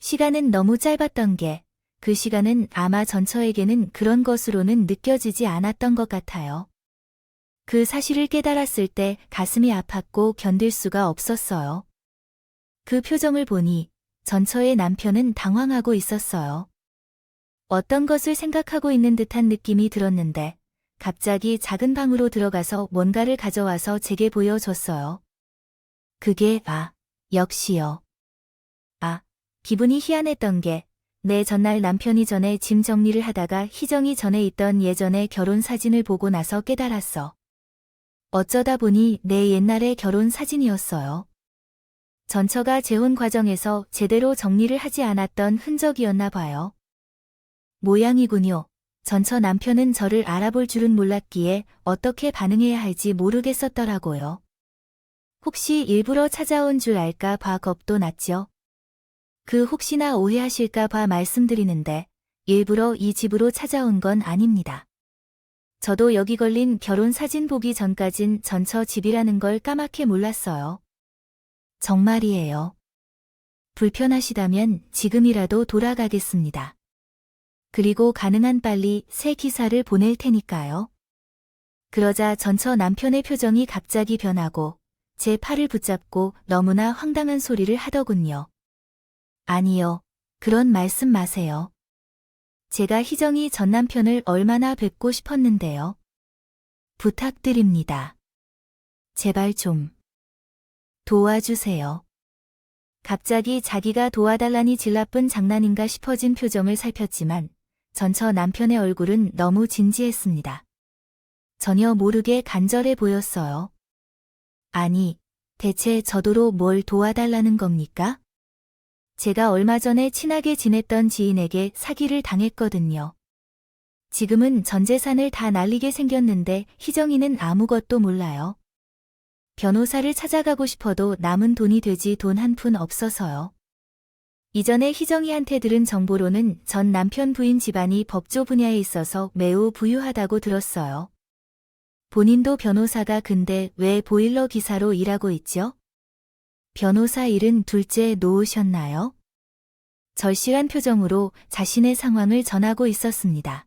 시간은 너무 짧았던 게 그 시간은 아마 전처에게는 그런 것으로는 느껴지지 않았던 것 같아요. 그 사실을 깨달았을 때 가슴이 아팠고 견딜 수가 없었어요. 그 표정을 보니 전처의 남편은 당황하고 있었어요. 어떤 것을 생각하고 있는 듯한 느낌이 들었는데 갑자기 작은 방으로 들어가서 뭔가를 가져와서 제게 보여줬어요. 그게 역시요. 기분이 희한했던 게 내 전날 남편이 전에 짐 정리를 하다가 희정이 전에 있던 예전의 결혼 사진을 보고 나서 깨달았어. 어쩌다 보니 내 옛날의 결혼 사진이었어요. 전처가 재혼 과정에서 제대로 정리를 하지 않았던 흔적이었나 봐요. 모양이군요. 전처 남편은 저를 알아볼 줄은 몰랐기에 어떻게 반응해야 할지 모르겠었더라고요. 혹시 일부러 찾아온 줄 알까 봐 겁도 났죠. 그 혹시나 오해하실까 봐 말씀드리는데 일부러 이 집으로 찾아온 건 아닙니다. 저도 여기 걸린 결혼 사진 보기 전까진 전처 집이라는 걸 까맣게 몰랐어요. 정말이에요. 불편하시다면 지금이라도 돌아가겠습니다. 그리고 가능한 빨리 새 기사를 보낼 테니까요. 그러자 전처 남편의 표정이 갑자기 변하고 제 팔을 붙잡고 너무나 황당한 소리를 하더군요. 아니요. 그런 말씀 마세요. 제가 희정이 전 남편을 얼마나 뵙고 싶었는데요. 부탁드립니다. 제발 좀 도와주세요. 갑자기 자기가 도와달라니 질나쁜 장난인가 싶어진 표정을 살폈지만 전처 남편의 얼굴은 너무 진지했습니다. 전혀 모르게 간절해 보였어요. 아니, 대체 저더러 뭘 도와달라는 겁니까? 제가 얼마 전에 친하게 지냈던 지인에게 사기를 당했거든요. 지금은 전 재산을 다 날리게 생겼는데 희정이는 아무것도 몰라요. 변호사를 찾아가고 싶어도 남은 돈이 되지 돈 한 푼 없어서요. 이전에 희정이한테 들은 정보로는 전 남편 부인 집안이 법조 분야에 있어서 매우 부유하다고 들었어요. 본인도 변호사가 근데 왜 보일러 기사로 일하고 있죠? 변호사 일은 둘째 놓으셨나요? 절실한 표정으로 자신의 상황을 전하고 있었습니다.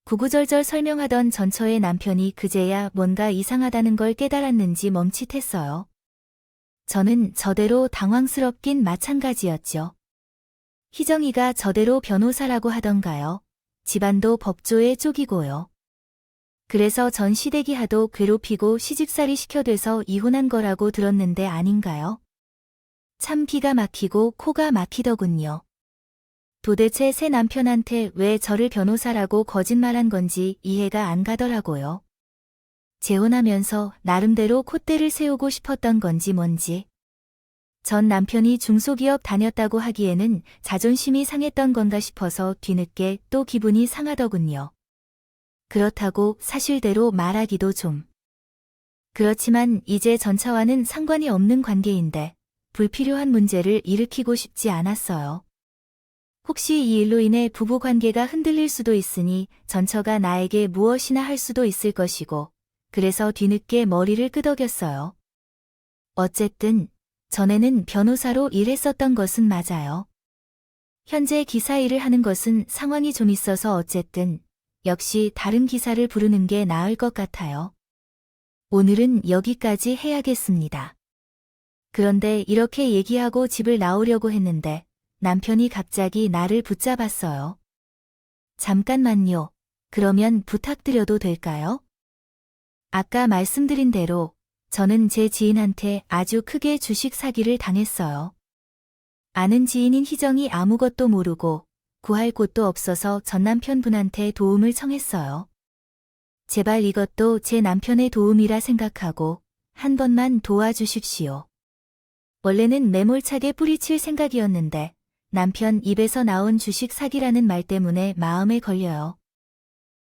구구절절 설명하던 전처의 남편이 그제야 뭔가 이상하다는 걸 깨달았는지 멈칫했어요. 저는 저대로 당황스럽긴 마찬가지였죠. 희정이가 저대로 변호사라고 하던가요. 집안도 법조에 쪽이고요. 그래서 전 시댁이 하도 괴롭히고 시집살이 시켜돼서 이혼한 거라고 들었는데 아닌가요? 참 기가 막히고 코가 막히더군요. 도대체 새 남편한테 왜 저를 변호사라고 거짓말한 건지 이해가 안 가더라고요. 재혼하면서 나름대로 콧대를 세우고 싶었던 건지 뭔지. 전 남편이 중소기업 다녔다고 하기에는 자존심이 상했던 건가 싶어서 뒤늦게 또 기분이 상하더군요. 그렇다고 사실대로 말하기도 좀. 그렇지만 이제 전차와는 상관이 없는 관계인데 불필요한 문제를 일으키고 싶지 않았어요. 혹시 이 일로 인해 부부관계가 흔들릴 수도 있으니 전처가 나에게 무엇이나 할 수도 있을 것이고 그래서 뒤늦게 머리를 끄덕였어요. 어쨌든 전에는 변호사로 일했었던 것은 맞아요. 현재 기사 일을 하는 것은 상황이 좀 있어서 어쨌든 역시 다른 기사를 부르는 게 나을 것 같아요. 오늘은 여기까지 해야겠습니다. 그런데 이렇게 얘기하고 집을 나오려고 했는데 남편이 갑자기 나를 붙잡았어요. 잠깐만요. 그러면 부탁드려도 될까요? 아까 말씀드린 대로 저는 제 지인한테 아주 크게 주식 사기를 당했어요. 아는 지인인 희정이 아무것도 모르고 구할 곳도 없어서 전 남편분한테 도움을 청했어요. 제발 이것도 제 남편의 도움이라 생각하고 한 번만 도와주십시오. 원래는 매몰차게 뿌리칠 생각이었는데 남편 입에서 나온 주식 사기라는 말 때문에 마음에 걸려요.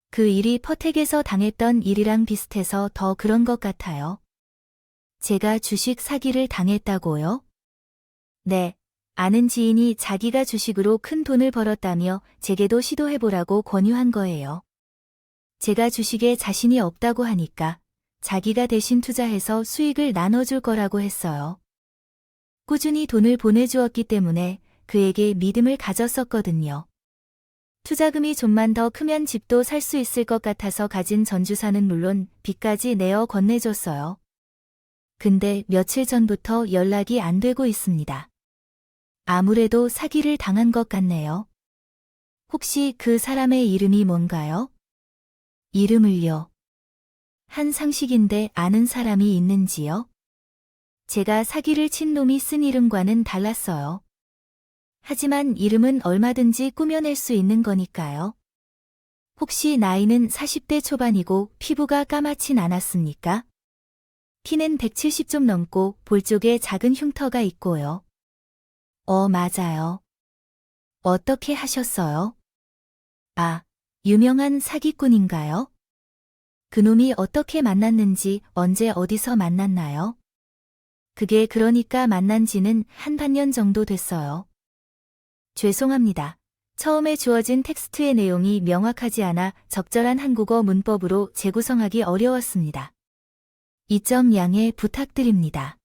그 일이 퍼택에서 당했던 일이랑 비슷해서 더 그런 것 같아요. 제가 주식 사기를 당했다고요? 네. 아는 지인이 자기가 주식으로 큰 돈을 벌었다며 제게도 시도해보라고 권유한 거예요. 제가 주식에 자신이 없다고 하니까 자기가 대신 투자해서 수익을 나눠줄 거라고 했어요. 꾸준히 돈을 보내주었기 때문에 그에게 믿음을 가졌었거든요. 투자금이 좀만 더 크면 집도 살 수 있을 것 같아서 가진 전주사는 물론 빚까지 내어 건네줬어요. 근데 며칠 전부터 연락이 안 되고 있습니다. 아무래도 사기를 당한 것 같네요. 혹시 그 사람의 이름이 뭔가요? 이름을요. 한 상식인데 아는 사람이 있는지요? 제가 사기를 친 놈이 쓴 이름과는 달랐어요. 하지만 이름은 얼마든지 꾸며낼 수 있는 거니까요. 혹시 나이는 40대 초반이고 피부가 까맣진 않았습니까? 키는 170 좀 넘고 볼 쪽에 작은 흉터가 있고요. 맞아요. 어떻게 하셨어요? 아, 유명한 사기꾼인가요? 그놈이 어떻게 만났는지 언제 어디서 만났나요? 그게 그러니까 만난 지는 한 반년 정도 됐어요. 죄송합니다. 처음에 주어진 텍스트의 내용이 명확하지 않아 적절한 한국어 문법으로 재구성하기 어려웠습니다. 이 점 양해 부탁드립니다.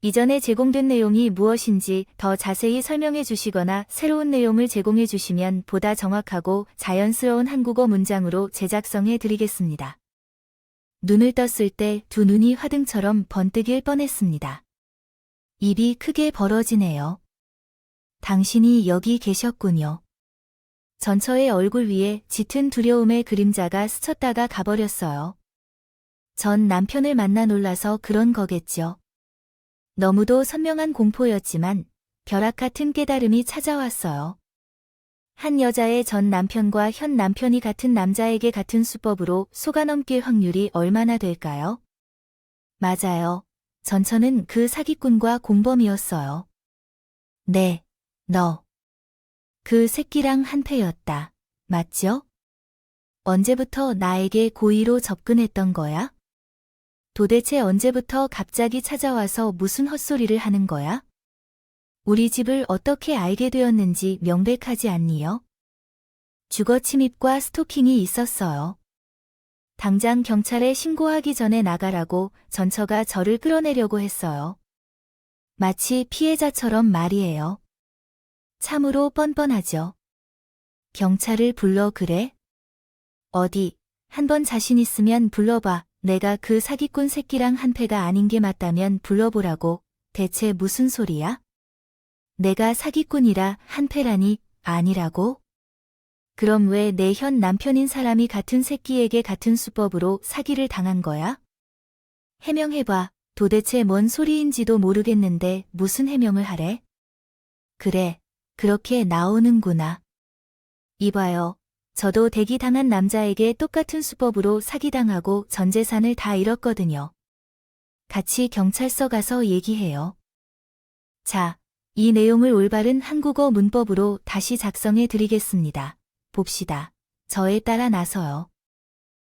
이전에 제공된 내용이 무엇인지 더 자세히 설명해 주시거나 새로운 내용을 제공해 주시면 보다 정확하고 자연스러운 한국어 문장으로 제작성해 드리겠습니다. 눈을 떴을 때 두 눈이 화등처럼 번뜩일 뻔했습니다. 입이 크게 벌어지네요. 당신이 여기 계셨군요. 전처의 얼굴 위에 짙은 두려움의 그림자가 스쳤다가 가버렸어요. 전 남편을 만나 놀라서 그런 거겠죠. 너무도 선명한 공포였지만 벼락 같은 깨달음이 찾아왔어요. 한 여자의 전 남편과 현 남편이 같은 남자에게 같은 수법으로 속아넘길 확률이 얼마나 될까요? 맞아요. 전처는 그 사기꾼과 공범이었어요. 네, 너. 그 새끼랑 한패였다. 맞죠? 언제부터 나에게 고의로 접근했던 거야? 도대체 언제부터 갑자기 찾아와서 무슨 헛소리를 하는 거야? 우리 집을 어떻게 알게 되었는지 명백하지 않니요? 주거 침입과 스토킹이 있었어요. 당장 경찰에 신고하기 전에 나가라고 전처가 저를 끌어내려고 했어요. 마치 피해자처럼 말이에요. 참으로 뻔뻔하죠. 경찰을 불러 그래? 어디, 한번 자신 있으면 불러봐. 내가 그 사기꾼 새끼랑 한패가 아닌 게 맞다면 불러보라고. 대체 무슨 소리야? 내가 사기꾼이라 한패라니 아니라고? 그럼 왜 내 현 남편인 사람이 같은 새끼에게 같은 수법으로 사기를 당한 거야? 해명해봐. 도대체 뭔 소리인지도 모르겠는데 무슨 해명을 하래? 그래, 그렇게 나오는구나. 이봐요. 저도 대기당한 남자에게 똑같은 수법으로 사기당하고 전 재산을 다 잃었거든요. 같이 경찰서 가서 얘기해요. 자, 이 내용을 올바른 한국어 문법으로 다시 작성해 드리겠습니다. 봅시다. 저에 따라 나서요.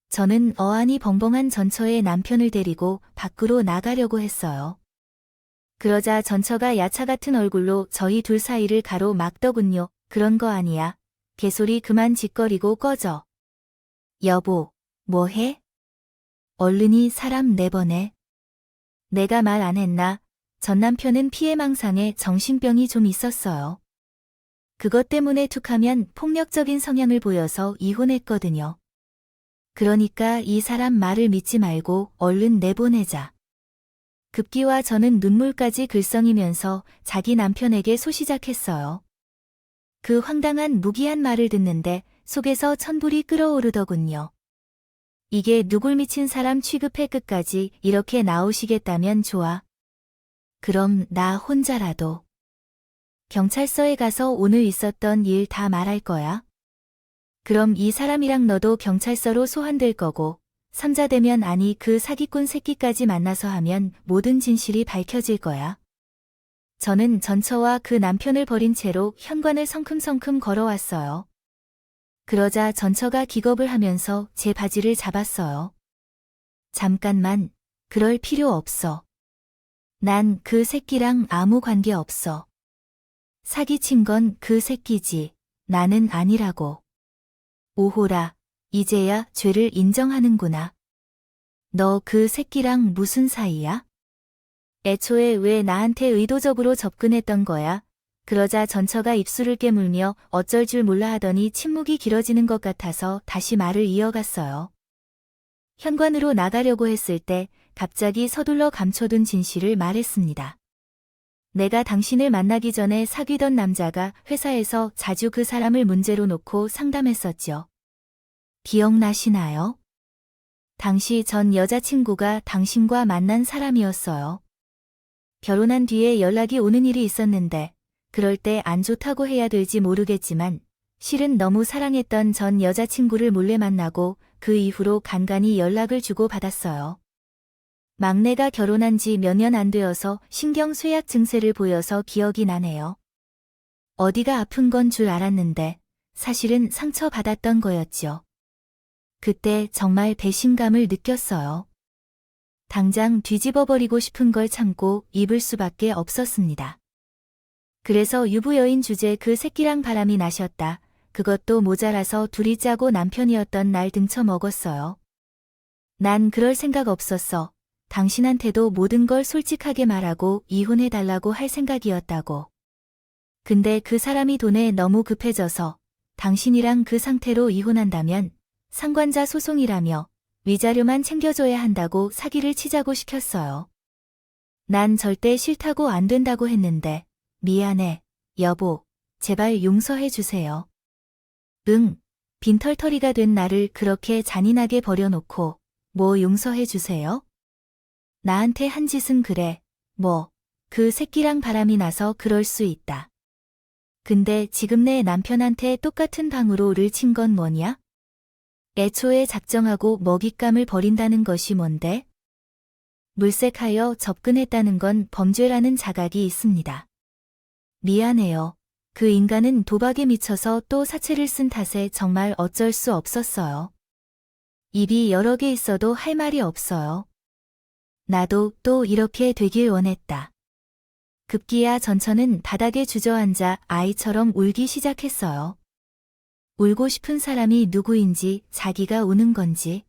저는 어안이 벙벙한 전처의 남편을 데리고 밖으로 나가려고 했어요. 그러자 전처가 야차 같은 얼굴로 저희 둘 사이를 가로막더군요. 그런 거 아니야. 개소리 그만 짓거리고 꺼져. 여보, 뭐해? 얼른이 사람 내보내. 내가 말 안 했나? 전 남편은 피해망상에 정신병이 좀 있었어요. 그것 때문에 툭하면 폭력적인 성향을 보여서 이혼했거든요. 그러니까 이 사람 말을 믿지 말고 얼른 내보내자. 급기와 저는 눈물까지 글썽이면서 자기 남편에게 소시작했어요. 그 황당한 무기한 말을 듣는데 속에서 천불이 끓어오르더군요. 이게 누굴 미친 사람 취급해 끝까지 이렇게 나오시겠다면 좋아. 그럼 나 혼자라도. 경찰서에 가서 오늘 있었던 일 다 말할 거야. 그럼 이 사람이랑 너도 경찰서로 소환될 거고, 삼자되면 아니 그 사기꾼 새끼까지 만나서 하면 모든 진실이 밝혀질 거야. 저는 전처와 그 남편을 버린 채로 현관을 성큼성큼 걸어왔어요. 그러자 전처가 기겁을 하면서 제 바지를 잡았어요. 잠깐만, 그럴 필요 없어. 난 그 새끼랑 아무 관계 없어. 사기친 건 그 새끼지, 나는 아니라고. 오호라, 이제야 죄를 인정하는구나. 너 그 새끼랑 무슨 사이야? 애초에 왜 나한테 의도적으로 접근했던 거야? 그러자 전처가 입술을 깨물며 어쩔 줄 몰라 하더니 침묵이 길어지는 것 같아서 다시 말을 이어갔어요. 현관으로 나가려고 했을 때 갑자기 서둘러 감춰둔 진실을 말했습니다. 내가 당신을 만나기 전에 사귀던 남자가 회사에서 자주 그 사람을 문제로 놓고 상담했었죠. 기억나시나요? 당시 전 여자친구가 당신과 만난 사람이었어요. 결혼한 뒤에 연락이 오는 일이 있었는데 그럴 때 안 좋다고 해야 될지 모르겠지만 실은 너무 사랑했던 전 여자친구를 몰래 만나고 그 이후로 간간히 연락을 주고받았어요. 막내가 결혼한 지 몇 년 안 되어서 신경쇠약 증세를 보여서 기억이 나네요. 어디가 아픈 건 줄 알았는데 사실은 상처받았던 거였죠. 그때 정말 배신감을 느꼈어요. 당장 뒤집어버리고 싶은 걸 참고 입을 수밖에 없었습니다. 그래서 유부여인 주제 그 새끼랑 바람이 나셨다. 그것도 모자라서 둘이 짜고 남편이었던 날 등쳐먹었어요. 난 그럴 생각 없었어. 당신한테도 모든 걸 솔직하게 말하고 이혼해달라고 할 생각이었다고. 근데 그 사람이 돈에 너무 급해져서 당신이랑 그 상태로 이혼한다면 상관자 소송이라며 위자료만 챙겨줘야 한다고 사기를 치자고 시켰어요. 난 절대 싫다고 안 된다고 했는데 미안해, 여보, 제발 용서해 주세요. 응, 빈털터리가 된 나를 그렇게 잔인하게 버려놓고 뭐 용서해 주세요? 나한테 한 짓은 그래, 뭐, 그 새끼랑 바람이 나서 그럴 수 있다. 근데 지금 내 남편한테 똑같은 방으로를 친 건 뭐냐? 애초에 작정하고 먹잇감을 버린다는 것이 뭔데? 물색하여 접근했다는 건 범죄라는 자각이 있습니다. 미안해요. 그 인간은 도박에 미쳐서 또 사채를 쓴 탓에 정말 어쩔 수 없었어요. 입이 여러 개 있어도 할 말이 없어요. 나도 또 이렇게 되길 원했다. 급기야 전처는 바닥에 주저앉아 아이처럼 울기 시작했어요. 울고 싶은 사람이 누구인지 자기가 우는 건지.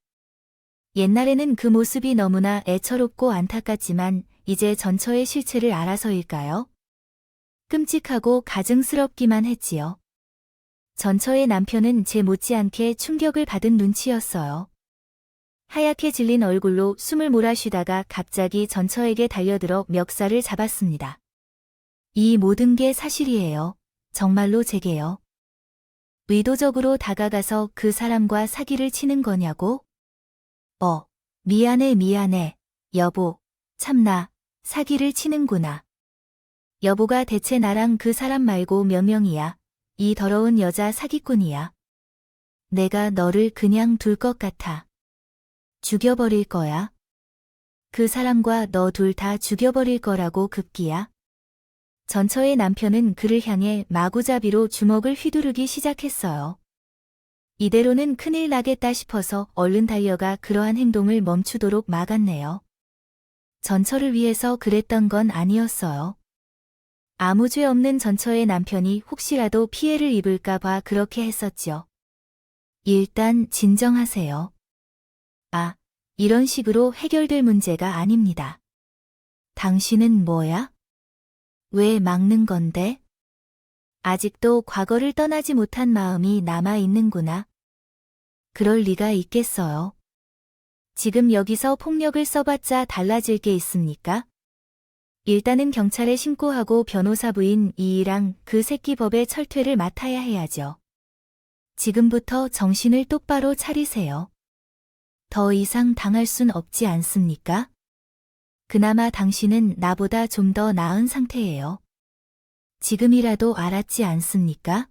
옛날에는 그 모습이 너무나 애처롭고 안타깝지만 이제 전처의 실체를 알아서일까요? 끔찍하고 가증스럽기만 했지요. 전처의 남편은 제 못지않게 충격을 받은 눈치였어요. 하얗게 질린 얼굴로 숨을 몰아쉬다가 갑자기 전처에게 달려들어 멱살을 잡았습니다. 이 모든 게 사실이에요. 정말로 제게요. 의도적으로 다가가서 그 사람과 사기를 치는 거냐고? 미안해, 여보. 참나, 사기를 치는구나. 여보가 대체 나랑 그 사람 말고 몇 명이야? 이 더러운 여자 사기꾼이야. 내가 너를 그냥 둘 것 같아. 죽여버릴 거야. 그 사람과 너 둘 다 죽여버릴 거라고 급기야. 전처의 남편은 그를 향해 마구잡이로 주먹을 휘두르기 시작했어요. 이대로는 큰일 나겠다 싶어서 얼른 달려가 그러한 행동을 멈추도록 막았네요. 전처를 위해서 그랬던 건 아니었어요. 아무 죄 없는 전처의 남편이 혹시라도 피해를 입을까 봐 그렇게 했었죠. 일단 진정하세요. 이런 식으로 해결될 문제가 아닙니다. 당신은 뭐야? 왜 막는 건데? 아직도 과거를 떠나지 못한 마음이 남아 있는구나. 그럴 리가 있겠어요. 지금 여기서 폭력을 써봤자 달라질 게 있습니까? 일단은 경찰에 신고하고 변호사 부인 이이랑 그 새끼 법의 철퇴를 맡아야 해야죠. 지금부터 정신을 똑바로 차리세요. 더 이상 당할 순 없지 않습니까? 그나마 당신은 나보다 좀 더 나은 상태예요. 지금이라도 알았지 않습니까?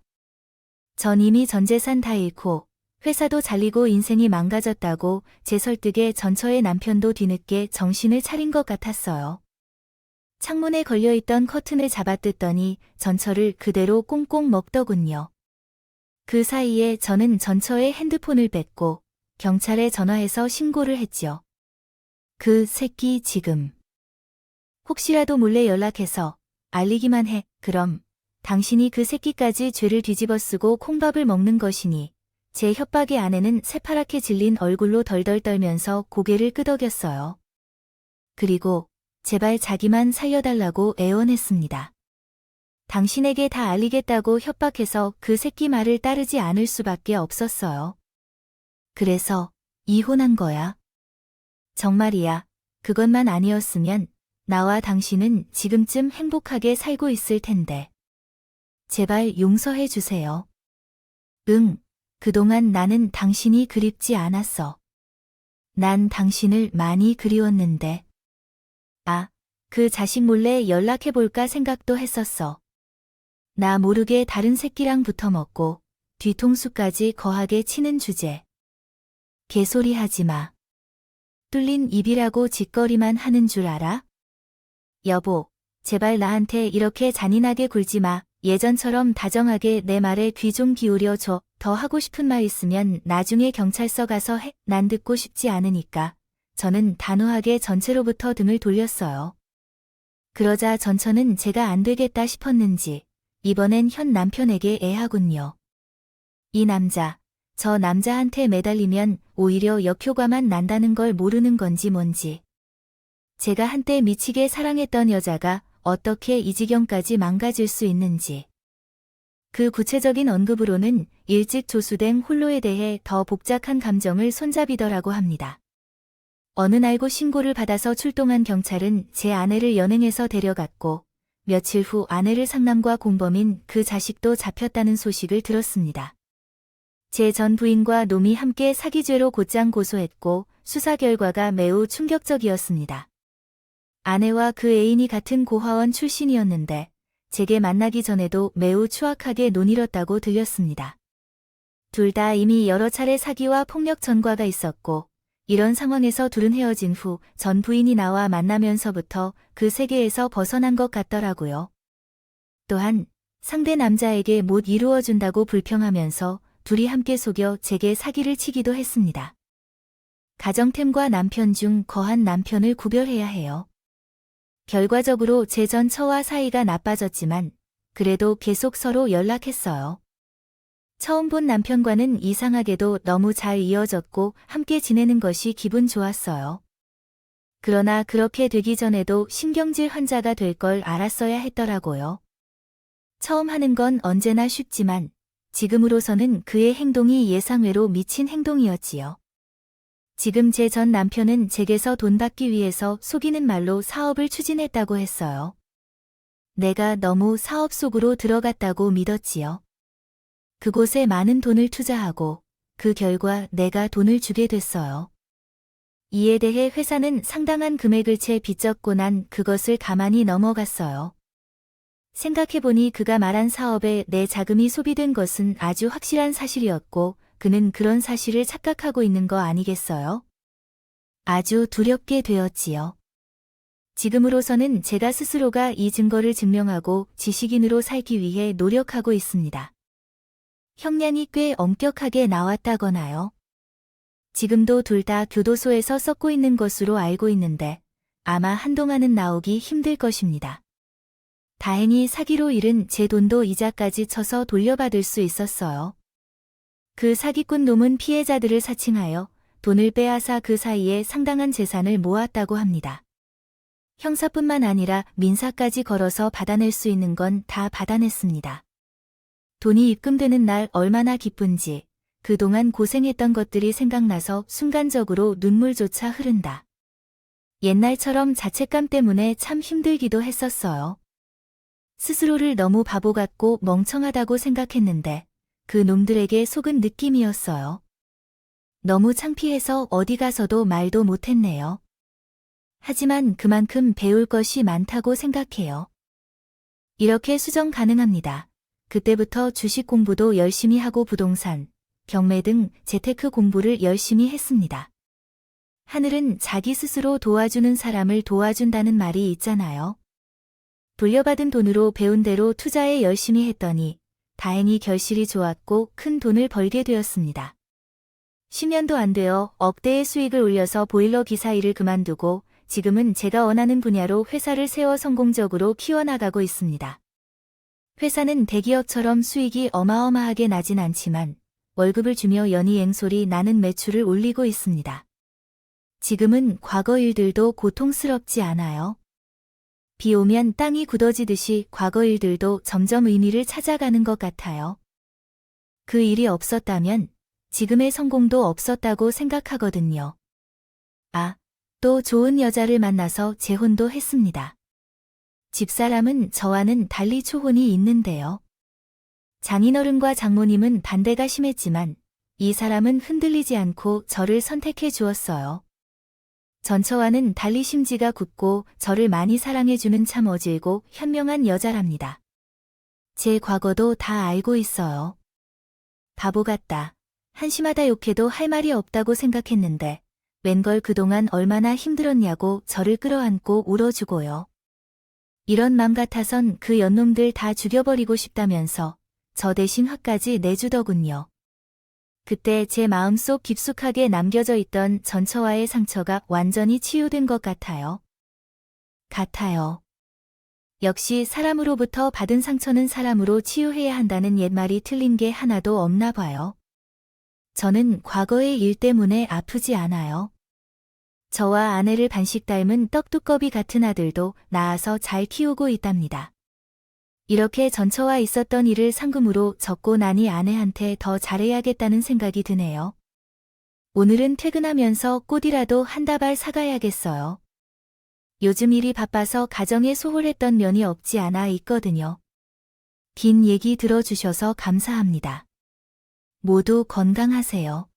전 이미 전 재산 다 잃고 회사도 잘리고 인생이 망가졌다고 제 설득에 전처의 남편도 뒤늦게 정신을 차린 것 같았어요. 창문에 걸려있던 커튼을 잡아뜯더니 전처를 그대로 꽁꽁 먹더군요. 그 사이에 저는 전처의 핸드폰을 뺐고 경찰에 전화해서 신고를 했죠. 그 새끼 지금. 혹시라도 몰래 연락해서 알리기만 해. 그럼 당신이 그 새끼까지 죄를 뒤집어 쓰고 콩밥을 먹는 것이니. 제 협박의 아내는 새파랗게 질린 얼굴로 덜덜 떨면서 고개를 끄덕였어요. 그리고 제발 자기만 살려달라고 애원했습니다. 당신에게 다 알리겠다고 협박해서 그 새끼 말을 따르지 않을 수밖에 없었어요. 그래서 이혼한 거야. 정말이야. 그것만 아니었으면 나와 당신은 지금쯤 행복하게 살고 있을 텐데. 제발 용서해 주세요. 응, 그동안 나는 당신이 그립지 않았어. 난 당신을 많이 그리웠는데. 아, 그 자식 몰래 연락해볼까 생각도 했었어. 나 모르게 다른 새끼랑 붙어먹고 뒤통수까지 거하게 치는 주제. 개소리 하지 마. 뚫린 입이라고 짓거리만 하는 줄 알아? 여보, 제발 나한테 이렇게 잔인하게 굴지 마. 예전처럼 다정하게 내 말에 귀 좀 기울여 줘. 더 하고 싶은 말 있으면 나중에 경찰서 가서 해. 난 듣고 싶지 않으니까. 저는 단호하게 전체로부터 등을 돌렸어요. 그러자 전처는 제가 안 되겠다 싶었는지 이번엔 현 남편에게 애하군요. 이 남자, 저 남자한테 매달리면 오히려 역효과만 난다는 걸 모르는 건지 뭔지. 제가 한때 미치게 사랑했던 여자가 어떻게 이 지경까지 망가질 수 있는지. 그 구체적인 언급으로는 일찍 조수된 홀로에 대해 더 복잡한 감정을 손잡이더라고 합니다. 어느 날고 신고를 받아서 출동한 경찰은 제 아내를 연행해서 데려갔고 며칠 후 아내를 상남과 공범인 그 자식도 잡혔다는 소식을 들었습니다. 제 전 부인과 놈이 함께 사기죄로 곧장 고소했고 수사 결과가 매우 충격적이었습니다. 아내와 그 애인이 같은 고화원 출신이었는데 제게 만나기 전에도 매우 추악하게 논일었다고 들렸습니다. 둘 다 이미 여러 차례 사기와 폭력 전과가 있었고 이런 상황에서 둘은 헤어진 후 전 부인이 나와 만나면서부터 그 세계에서 벗어난 것 같더라고요. 또한 상대 남자에게 못 이루어준다고 불평하면서 둘이 함께 속여 제게 사기를 치기도 했습니다. 가정템과 남편 중 거한 남편을 구별해야 해요. 결과적으로 제 전 처와 사이가 나빠졌지만 그래도 계속 서로 연락했어요. 처음 본 남편과는 이상하게도 너무 잘 이어졌고 함께 지내는 것이 기분 좋았어요. 그러나 그렇게 되기 전에도 신경질 환자가 될 걸 알았어야 했더라고요. 처음 하는 건 언제나 쉽지만 지금으로서는 그의 행동이 예상외로 미친 행동이었지요. 지금 제 전 남편은 제게서 돈 받기 위해서 속이는 말로 사업을 추진했다고 했어요. 내가 너무 사업 속으로 들어갔다고 믿었지요. 그곳에 많은 돈을 투자하고 그 결과 내가 돈을 주게 됐어요. 이에 대해 회사는 상당한 금액을 채 빚졌고 난 그것을 가만히 넘어갔어요. 생각해보니 그가 말한 사업에 내 자금이 소비된 것은 아주 확실한 사실이었고 그는 그런 사실을 착각하고 있는 거 아니겠어요? 아주 두렵게 되었지요. 지금으로서는 제가 스스로가 이 증거를 증명하고 지식인으로 살기 위해 노력하고 있습니다. 형량이 꽤 엄격하게 나왔다거나요. 지금도 둘 다 교도소에서 썩고 있는 것으로 알고 있는데 아마 한동안은 나오기 힘들 것입니다. 다행히 사기로 잃은 제 돈도 이자까지 쳐서 돌려받을 수 있었어요. 그 사기꾼 놈은 피해자들을 사칭하여 돈을 빼앗아 그 사이에 상당한 재산을 모았다고 합니다. 형사뿐만 아니라 민사까지 걸어서 받아낼 수 있는 건 다 받아냈습니다. 돈이 입금되는 날 얼마나 기쁜지 그동안 고생했던 것들이 생각나서 순간적으로 눈물조차 흐른다. 옛날처럼 자책감 때문에 참 힘들기도 했었어요. 스스로를 너무 바보 같고 멍청하다고 생각했는데 그 놈들에게 속은 느낌이었어요. 너무 창피해서 어디 가서도 말도 못했네요. 하지만 그만큼 배울 것이 많다고 생각해요. 이렇게 수정 가능합니다. 그때부터 주식 공부도 열심히 하고 부동산, 경매 등 재테크 공부를 열심히 했습니다. 하늘은 자기 스스로 도와주는 사람을 도와준다는 말이 있잖아요. 돌려받은 돈으로 배운 대로 투자에 열심히 했더니 다행히 결실이 좋았고 큰 돈을 벌게 되었습니다. 10년도 안 되어 억대의 수익을 올려서 보일러 기사 일을 그만두고 지금은 제가 원하는 분야로 회사를 세워 성공적으로 키워나가고 있습니다. 회사는 대기업처럼 수익이 어마어마하게 나진 않지만 월급을 주며 연이 앵솔이 나는 매출을 올리고 있습니다. 지금은 과거 일들도 고통스럽지 않아요. 비 오면 땅이 굳어지듯이 과거 일들도 점점 의미를 찾아가는 것 같아요. 그 일이 없었다면 지금의 성공도 없었다고 생각하거든요. 아, 또 좋은 여자를 만나서 재혼도 했습니다. 집사람은 저와는 달리 초혼이 있는데요. 장인어른과 장모님은 반대가 심했지만 이 사람은 흔들리지 않고 저를 선택해 주었어요. 전처와는 달리 심지가 굳고 저를 많이 사랑해주는 참 어질고 현명한 여자랍니다. 제 과거도 다 알고 있어요. 바보 같다. 한심하다 욕해도 할 말이 없다고 생각했는데 웬걸 그동안 얼마나 힘들었냐고 저를 끌어안고 울어주고요. 이런 맘 같아선 그 연놈들 다 죽여버리고 싶다면서 저 대신 화까지 내주더군요. 그때 제 마음속 깊숙하게 남겨져 있던 전처와의 상처가 완전히 치유된 것 같아요. 역시 사람으로부터 받은 상처는 사람으로 치유해야 한다는 옛말이 틀린 게 하나도 없나 봐요. 저는 과거의 일 때문에 아프지 않아요. 저와 아내를 반씩 닮은 떡두꺼비 같은 아들도 낳아서 잘 키우고 있답니다. 이렇게 전처와 있었던 일을 상금으로 적고 나니 아내한테 더 잘해야겠다는 생각이 드네요. 오늘은 퇴근하면서 꽃이라도 한 다발 사가야겠어요. 요즘 일이 바빠서 가정에 소홀했던 면이 없지 않아 있거든요. 긴 얘기 들어주셔서 감사합니다. 모두 건강하세요.